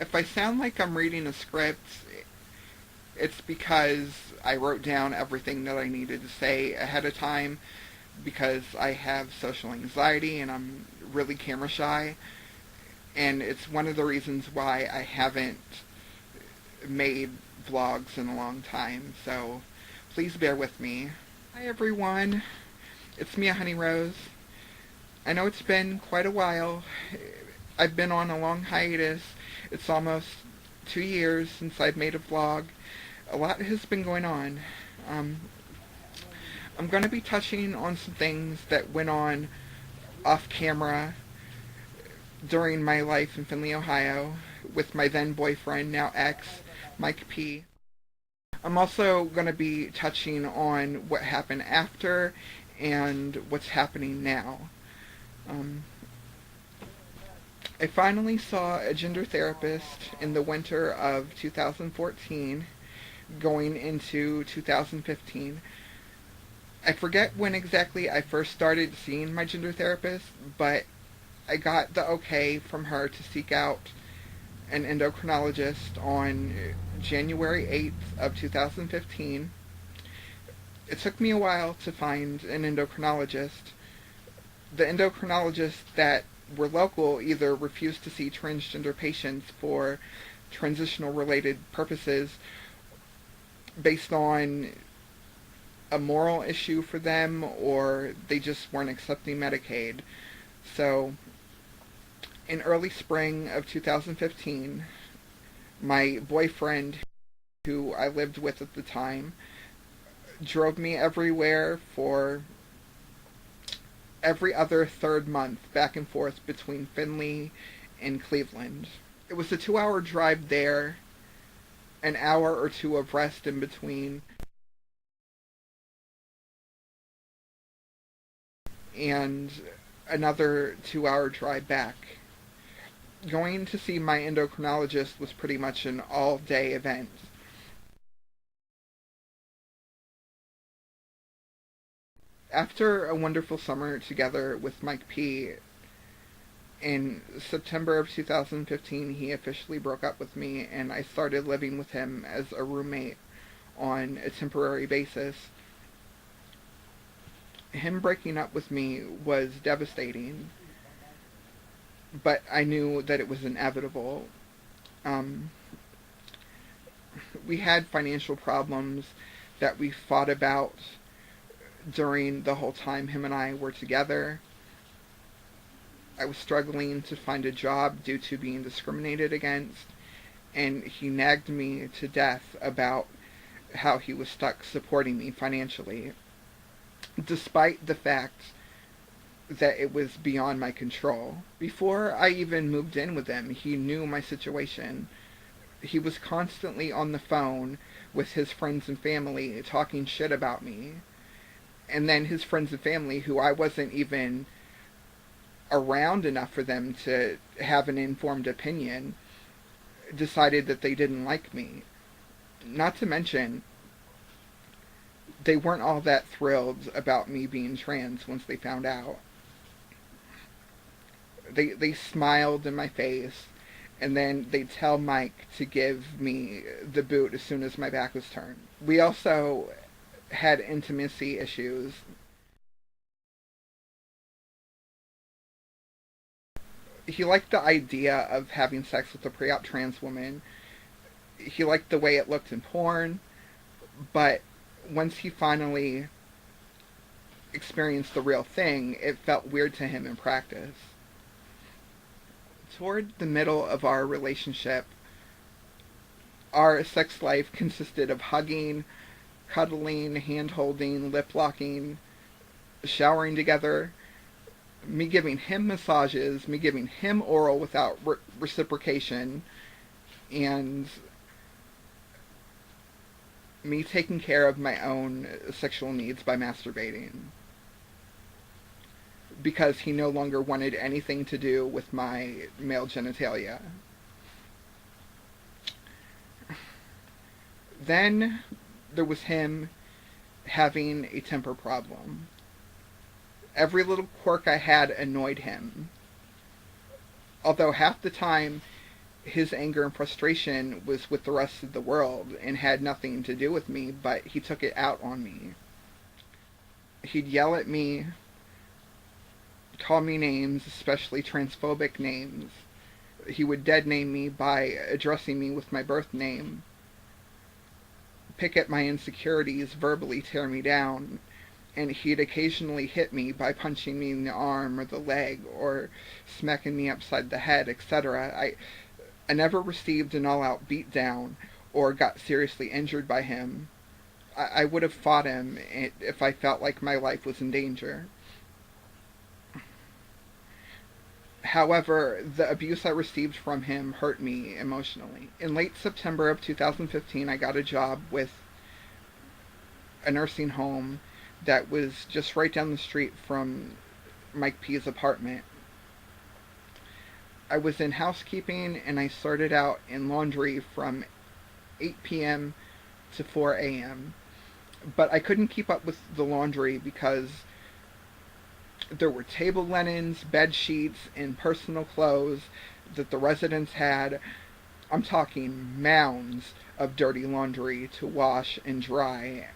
If I sound like I'm reading a script, it's because I wrote down everything that I needed to say ahead of time because I have social anxiety and I'm really camera shy. And it's one of the reasons why I haven't made vlogs in a long time. So please bear with me. Hi everyone, it's Mia Honey Rose. I know it's been quite a while. I've been on a long hiatus. It's almost 2 years since I've made a vlog. A lot has been going on. Um, I'm going to be touching on some things that went on off camera during my life in Findlay, Ohio, with my then boyfriend, now ex, Mike P. I'm also going to be touching on what happened after and what's happening now. Um, I finally saw a gender therapist in the winter of 2014, going into 2015. I forget when exactly I first started seeing my gender therapist, but I got the okay from her to seek out an endocrinologist on January 8th of 2015. It took me a while to find an endocrinologist. The endocrinologists that were local either refused to see transgender patients for transitional related purposes based on a moral issue for them, or they just weren't accepting Medicaid. So in early spring of 2015, my boyfriend, who I lived with at the time, drove me everywhere for every other third month, back and forth between Findlay and Cleveland. It was a 2 hour drive there, an hour or two of rest in between, and another 2 hour drive back. Going to see my endocrinologist was pretty much an all day event. After a wonderful summer together with Mike P, in September of 2015, he officially broke up with me, and I started living with him as a roommate on a temporary basis. Him breaking up with me was devastating, but I knew that it was inevitable. Um, we had financial problems that we fought about during the whole time him and I were together. I was struggling to find a job due to being discriminated against, and he nagged me to death about how he was stuck supporting me financially, despite the fact that it was beyond my control. Before I even moved in with him, he knew my situation. He was constantly on the phone with his friends and family talking shit about me. And then his friends and family, who I wasn't even around enough for them to have an informed opinion, decided that they didn't like me. Not to mention, they weren't all that thrilled about me being trans once they found out. They smiled in my face, and then they'd tell Mike to give me the boot as soon as my back was turned. We also had intimacy issues. He liked the idea of having sex with a pre-op trans woman. He liked the way it looked in porn, but once he finally experienced the real thing, it felt weird to him in practice. Toward the middle of our relationship, our sex life consisted of hugging, cuddling, hand-holding, lip-locking, showering together, me giving him massages, me giving him oral without reciprocation, and me taking care of my own sexual needs by masturbating. Because he no longer wanted anything to do with my male genitalia. Then there was him having a temper problem. Every little quirk I had annoyed him. Although half the time his anger and frustration was with the rest of the world and had nothing to do with me, but he took it out on me. He'd yell at me, call me names, especially transphobic names. He would dead name me by addressing me with my birth name, pick at my insecurities, verbally tear me down, and he'd occasionally hit me by punching me in the arm or the leg or smacking me upside the head, etc. I never received an all-out beatdown or got seriously injured by him. I would have fought him if I felt like my life was in danger. However, the abuse I received from him hurt me emotionally. In late September of 2015, I got a job with a nursing home that was just right down the street from Mike P's apartment. I was in housekeeping and I started out in laundry from 8 p.m. to 4 a.m. But I couldn't keep up with the laundry because there were table linens, bed sheets, and personal clothes that the residents had. I'm talking mounds of dirty laundry to wash and dry.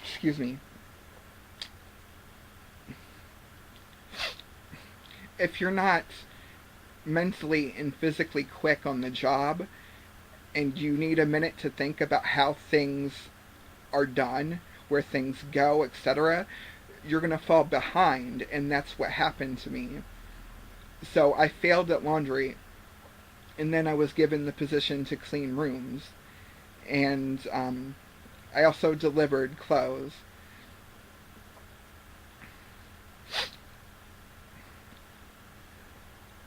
Excuse me. If you're not mentally and physically quick on the job and you need a minute to think about how things are done, where things go, etc., you're going to fall behind, and that's what happened to me. So I failed at laundry, and then I was given the position to clean rooms, and I also delivered clothes.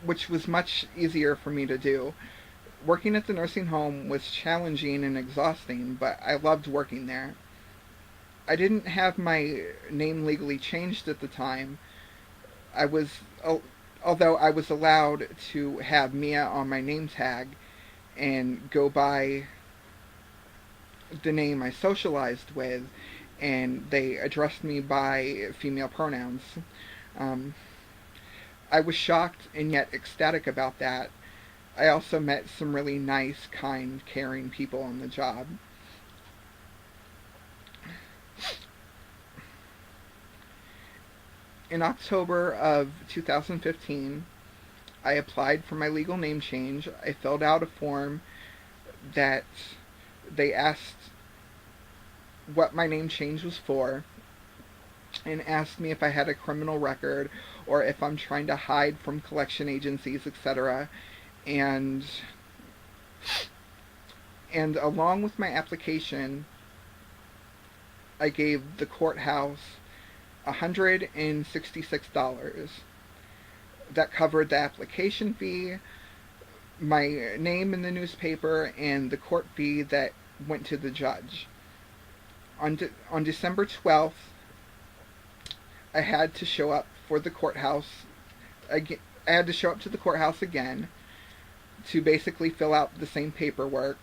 Which was much easier for me to do. Working at the nursing home was challenging and exhausting, but I loved working there. I didn't have my name legally changed at the time. Although I was allowed to have Mia on my name tag and go by the name I socialized with, and they addressed me by female pronouns. I was shocked and yet ecstatic about that. I also met some really nice, kind, caring people on the job. In October of 2015, I applied for my legal name change. I filled out a form that they asked what my name change was for and asked me if I had a criminal record or if I'm trying to hide from collection agencies, etc. And along with my application, I gave the courthouse $166. That covered the application fee, my name in the newspaper, and the court fee that went to the judge. On December 12th, I had to show up for the courthouse. I had to show up to the courthouse again to basically fill out the same paperwork.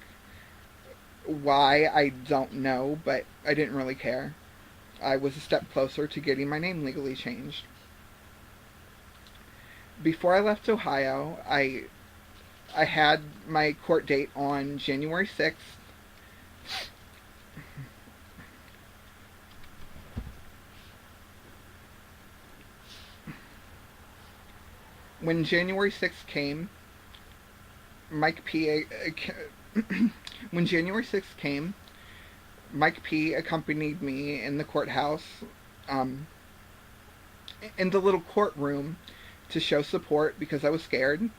Why, I don't know, but I didn't really care. I was a step closer to getting my name legally changed. Before I left Ohio, I had my court date on January 6th. When January 6th came, Mike P. When January 6th came, Mike P. accompanied me in the courthouse, in the little courtroom, to show support because I was scared.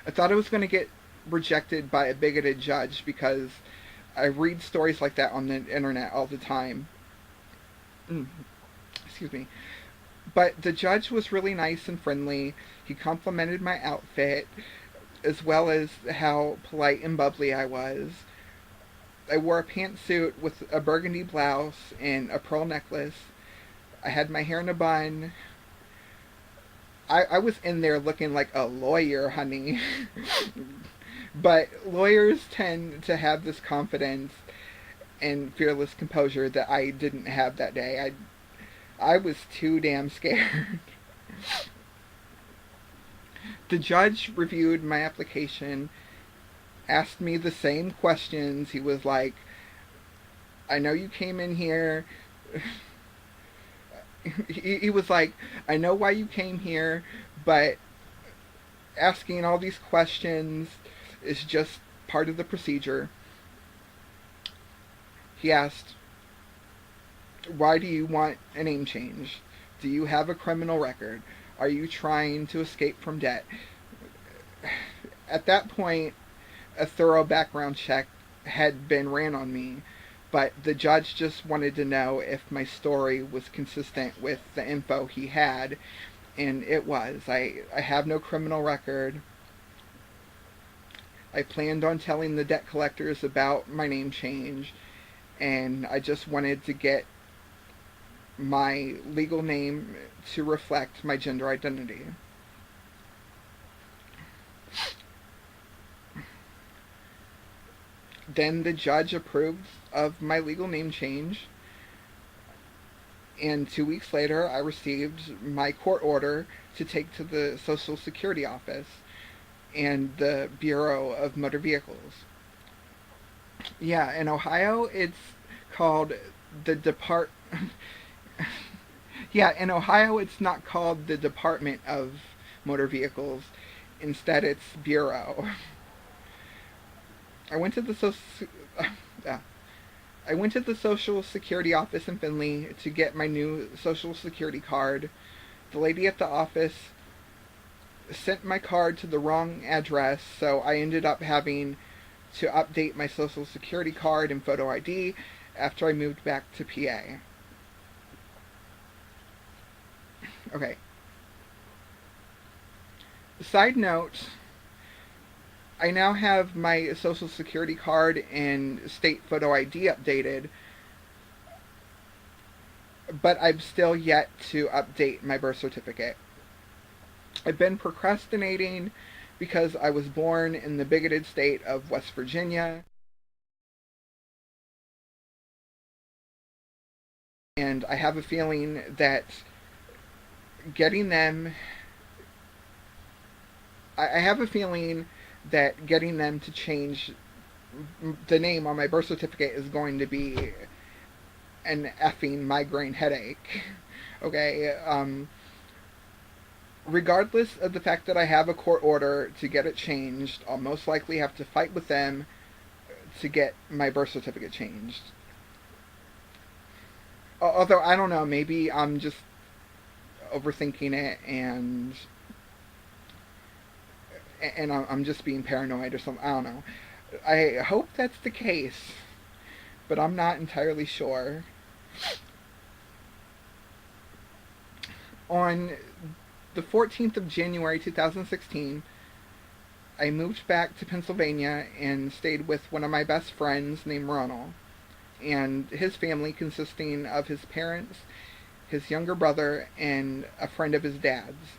I thought I was going to get rejected by a bigoted judge because I read stories like that on the internet all the time. Excuse me. But the judge was really nice and friendly. He complimented my outfit, as well as how polite and bubbly I was. I wore a pantsuit with a burgundy blouse and a pearl necklace. I had my hair in a bun. I was in there looking like a lawyer, honey. But lawyers tend to have this confidence and fearless composure that I didn't have that day. I was too damn scared. The judge reviewed my application, asked me the same questions. He was like, I know you came in here. He was like, I know why you came here, but asking all these questions is just part of the procedure. He asked, why do you want a name change? Do you have a criminal record? Are you trying to escape from debt? At that point, a thorough background check had been ran on me, but the judge just wanted to know if my story was consistent with the info he had, and it was. I have no criminal record. I planned on telling the debt collectors about my name change, and I just wanted to get my legal name to reflect my gender identity. Then the judge approved of my legal name change, and 2 weeks later I received my court order to take to the Social Security office and the Bureau of Motor Vehicles. Yeah, in Ohio it's called the Depart Yeah, in Ohio it's not called the Department of Motor Vehicles. Instead it's Bureau. I went to the social I went to the Social Security office in Findlay to get my new Social Security card. The lady at the office sent my card to the wrong address, so I ended up having to update my Social Security card and photo ID after I moved back to PA. Okay. Side note, I now have my Social Security card and state photo ID updated, but I've still yet to update my birth certificate. I've been procrastinating because I was born in the bigoted state of West Virginia, and I have a feeling that getting them I have a feeling that getting them to change the name on my birth certificate is going to be an effing migraine headache. Okay, regardless of the fact that I have a court order to get it changed, I'll most likely have to fight with them to get my birth certificate changed. Although, I don't know, maybe I'm just overthinking it and I'm just being paranoid or something. I don't know. I hope that's the case, but I'm not entirely sure. On the 14th of January 2016, I moved back to Pennsylvania and stayed with one of my best friends named Ronald, and his family consisting of his parents, his younger brother, and a friend of his dad's.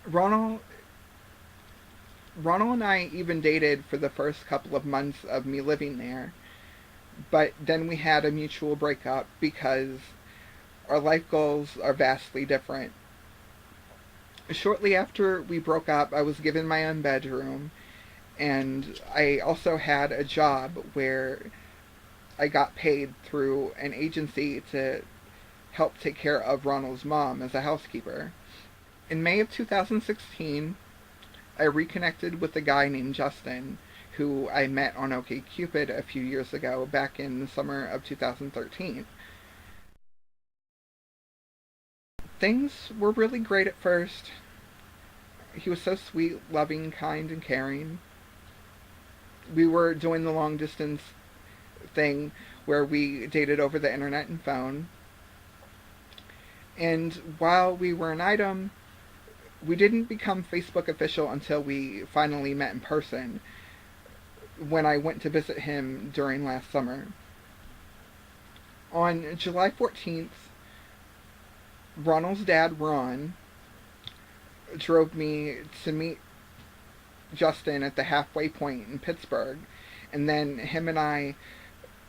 Ronald Ronald and I even dated for the first couple of months of me living there, but then we had a mutual breakup because our life goals are vastly different. Shortly after we broke up, I was given my own bedroom, and I also had a job where I got paid through an agency to help take care of Ronald's mom as a housekeeper. In May of 2016, I reconnected with a guy named Justin, who I met on OkCupid a few years ago, back in the summer of 2013. Things were really great at first. He was so sweet, loving, kind, and caring. We were doing the long distance thing where we dated over the internet and phone. And while we were an item, we didn't become Facebook official until we finally met in person when I went to visit him during last summer. On July 14th, Ronald's dad, Ron, drove me to meet Justin at the halfway point in Pittsburgh, and then him and I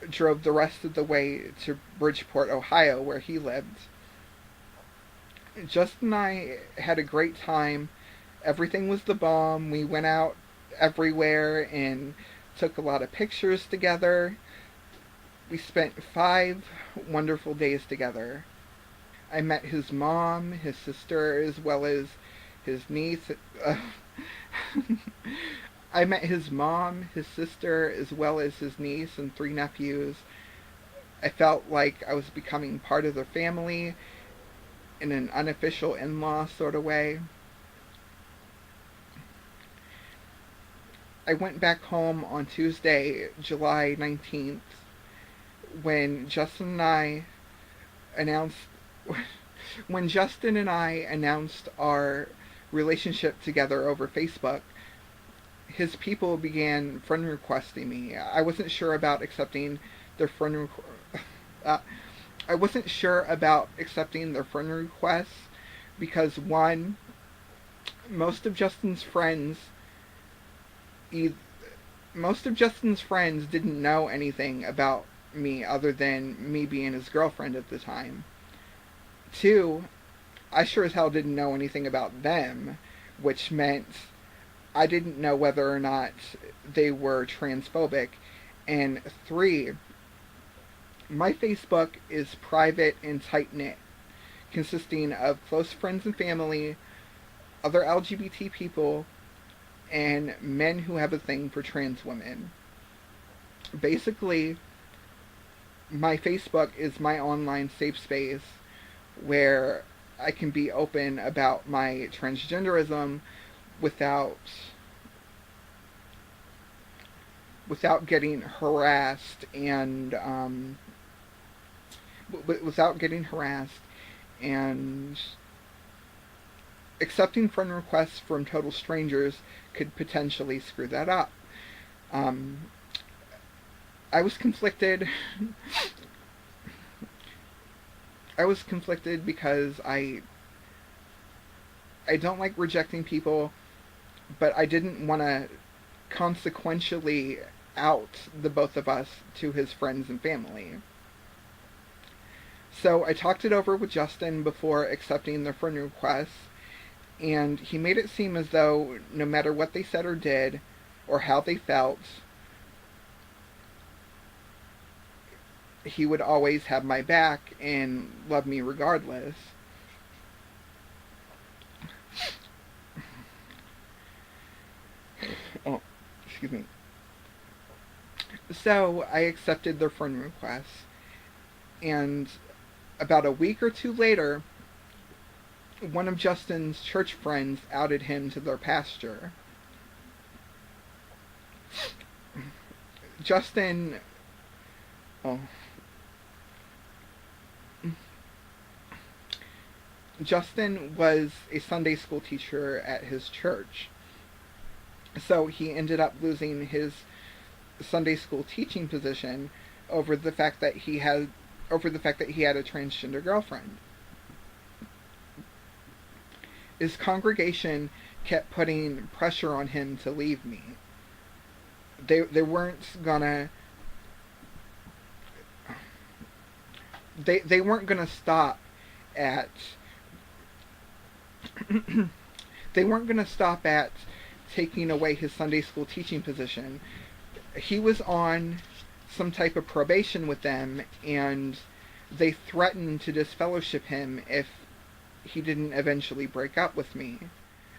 drove the rest of the way to Bridgeport, Ohio, where he lived. Justin and I had a great time. Everything was the bomb. We went out everywhere and took a lot of pictures together. We spent 5 wonderful days together. I met his mom, his sister, as well as his niece. I met his mom, his sister, as well as his niece and 3 nephews. I felt like I was becoming part of their family in an unofficial in-law sort of way. I went back home on Tuesday, July 19th, when announced Justin and I announced our relationship together over Facebook. His people began friend requesting me. I wasn't sure about accepting their I wasn't sure about accepting their friend requests because one, most of Justin's friends, most of Justin's friends didn't know anything about me other than me being his girlfriend at the time. Two, I sure as hell didn't know anything about them, which meant I didn't know whether or not they were transphobic. And three, my Facebook is private and tight-knit, consisting of close friends and family, other LGBT people, and men who have a thing for trans women. Basically, my Facebook is my online safe space where I can be open about my transgenderism without getting harassed and accepting friend requests from total strangers could potentially screw that up. I was conflicted. I was conflicted because I don't like rejecting people, but I didn't want to consequentially out the both of us to his friends and family. So I talked it over with Justin before accepting the friend requests, and he made it seem as though no matter what they said or did, or how they felt, he would always have my back and love me regardless. Oh, excuse me. So I accepted their friend requests, and about a week or two later, one of Justin's church friends outed him to their pastor. Justin... Oh. Justin was a Sunday school teacher at his church. So he ended up losing his Sunday school teaching position over the fact that he had a transgender girlfriend. His congregation kept putting pressure on him to leave me. They weren't gonna they weren't gonna stop at they weren't gonna stop at taking away his Sunday school teaching position. He was on some type of probation with them, and they threatened to disfellowship him if he didn't eventually break up with me.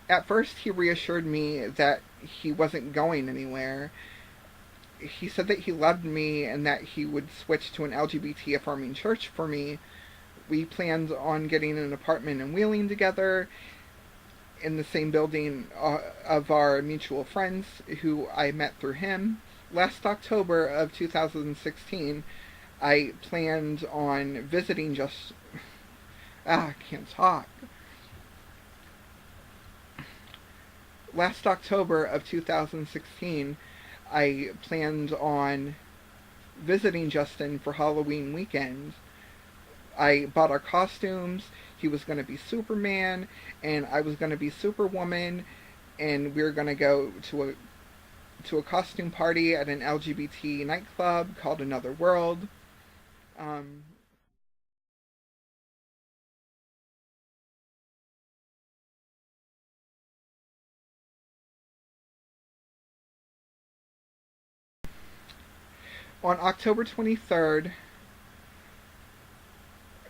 At first, he reassured me that he wasn't going anywhere. He said that he loved me and that he would switch to an LGBT affirming church for me. We planned on getting an apartment in Wheeling together in the same building of our mutual friends who I met through him. Last October of 2016, I planned on visiting I can't talk. Last October of 2016, I planned on visiting Justin for Halloween weekend. I bought our costumes. He was going to be Superman, and I was going to be Superwoman, and we were going to go to to a costume party at an LGBT nightclub called Another World. Um, on October 23rd,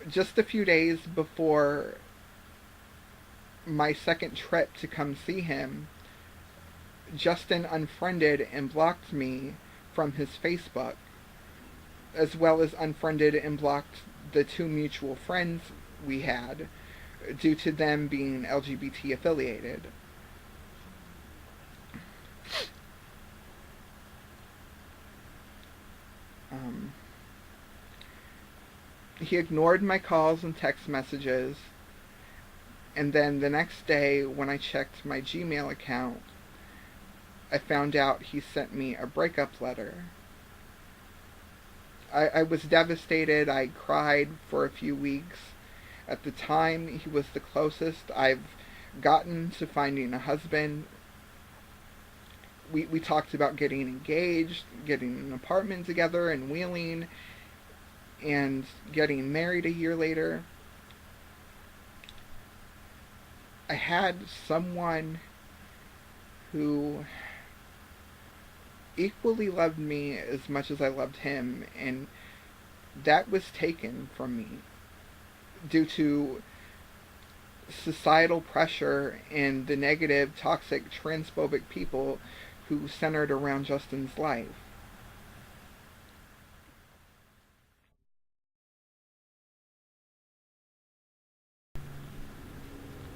just a few days before my second trip to come see him, Justin unfriended and blocked me from his Facebook, as well as unfriended and blocked the two mutual friends we had due to them being LGBT affiliated. Um, he ignored my calls and text messages, and then the next day, when I checked my Gmail account, I found out he sent me a breakup letter. I was devastated. I cried for a few weeks. At the time, he was the closest I've gotten to finding a husband. We talked about getting engaged, getting an apartment together in Wheeling, and getting married a year later. I had someone who equally loved me as much as I loved him, and that was taken from me due to societal pressure and the negative, toxic, transphobic people who centered around Justin's life.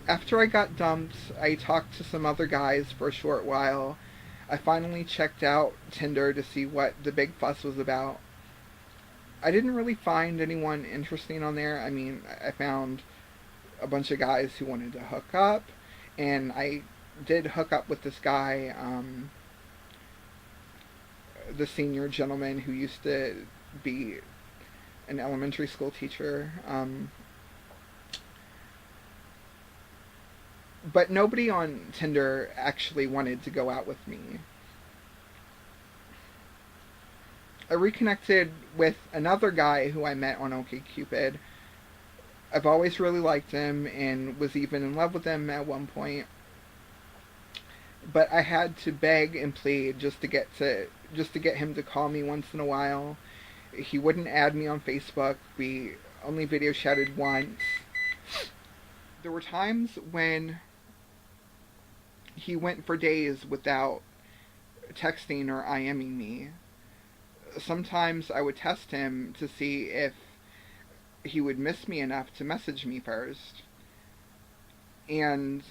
After I got dumped, I talked to some other guys for a short while. I finally checked out Tinder to see what the big fuss was about. I didn't really find anyone interesting on there. I mean, I found a bunch of guys who wanted to hook up, and I did hook up with this guy, the senior gentleman who used to be an elementary school teacher. But nobody on Tinder actually wanted to go out with me. I reconnected with another guy who I met on OkCupid. I've always really liked him and was even in love with him at one point. But I had to beg and plead just to get him to call me once in a while. He wouldn't add me on Facebook. We only video chatted once. There were times when he went for days without texting or IMing me. Sometimes I would test him to see if he would miss me enough to message me first. And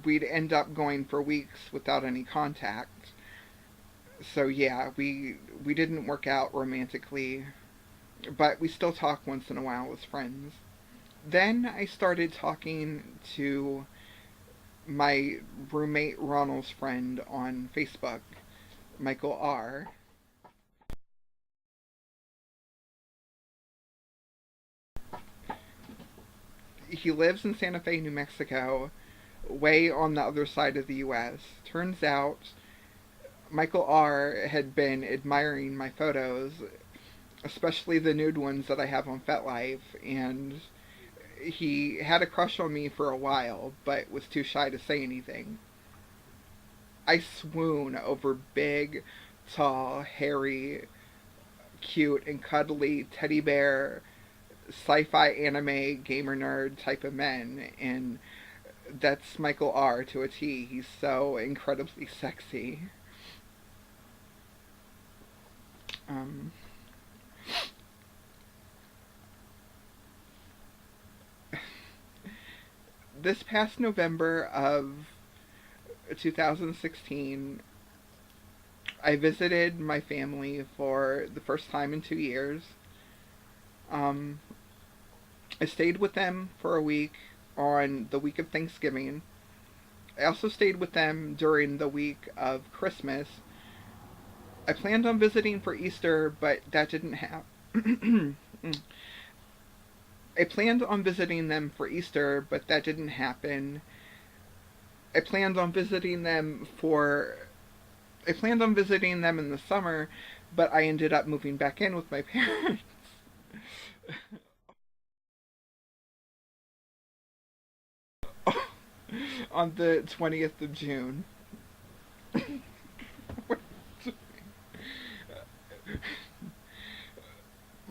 we'd end up going for weeks without any contact. So yeah, we didn't work out romantically, but we still talk once in a while as friends. Then I started talking to my roommate Ronald's friend on Facebook, Michael R. He lives in Santa Fe, New Mexico, way on the other side of the US. Turns out Michael R. had been admiring my photos, especially the nude ones that I have on FetLife, and he had a crush on me for a while, but was too shy to say anything. I swoon over big, tall, hairy, cute, and cuddly teddy bear, sci-fi anime gamer nerd type of men, and that's Michael R. to a T. He's so incredibly sexy. Um, this past November of 2016, I visited my family for the first time in 2 years. Um, I stayed with them for a week on the week of Thanksgiving. I also stayed with them during the week of Christmas. I planned on visiting for Easter, but that didn't happen. I planned on visiting them for Easter, but that didn't happen. I planned on visiting them for I planned on visiting them in the summer, but I ended up moving back in with my parents on the 20th of June.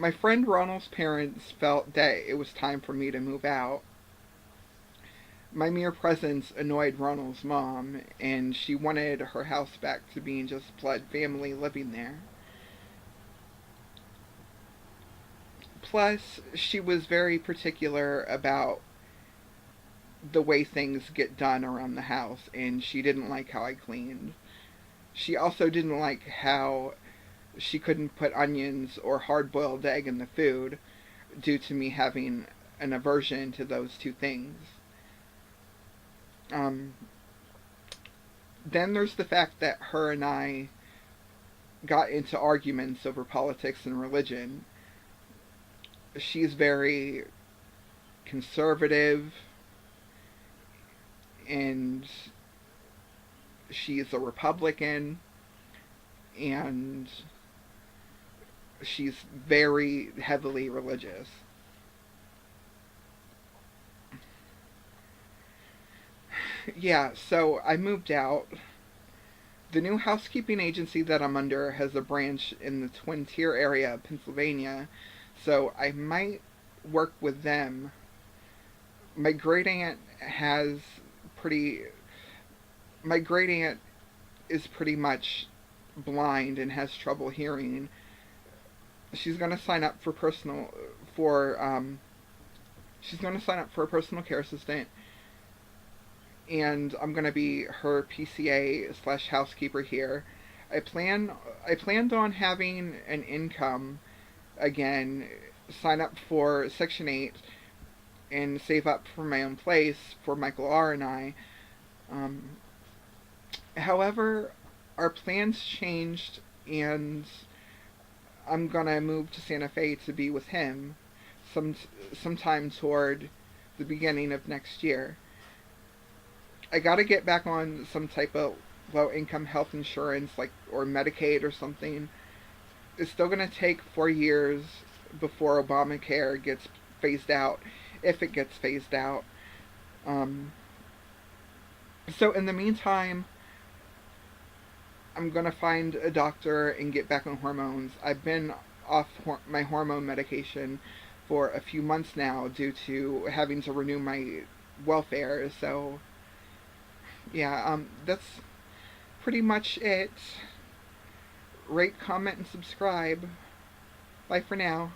My friend Ronald's parents felt that it was time for me to move out. My mere presence annoyed Ronald's mom, and she wanted her house back to being just blood family living there. Plus, she was very particular about the way things get done around the house, and she didn't like how I cleaned. She also didn't like how she couldn't put onions or hard boiled egg in the food due to me having an aversion to those two things. Um, then there's the fact that her and I got into arguments over politics and religion. She's very conservative and she's a Republican and she's very heavily religious. Yeah, so I moved out. The new housekeeping agency that I'm under has a branch in the Twin Tier area of Pennsylvania, so I might work with them. My great aunt has pretty. My great aunt is pretty much blind and has trouble hearing. She's going to sign up for personal for she's going to sign up for a personal care assistant, and I'm going to be her PCA slash housekeeper here. I plan I planned on having an income again, sign up for Section 8 and save up for my own place for Michael R. and I. Um, However, our plans changed and I'm gonna move to Santa Fe to be with him some sometime toward the beginning of next year. I gotta get back on some type of low income health insurance, like or Medicaid or something. It's still gonna take 4 years before Obamacare gets phased out, if it gets phased out. Um, so in the meantime, I'm gonna find a doctor and get back on hormones. I've been off my hormone medication for a few months now due to having to renew my welfare. So yeah, that's pretty much it. Rate, comment, and subscribe. Bye for now.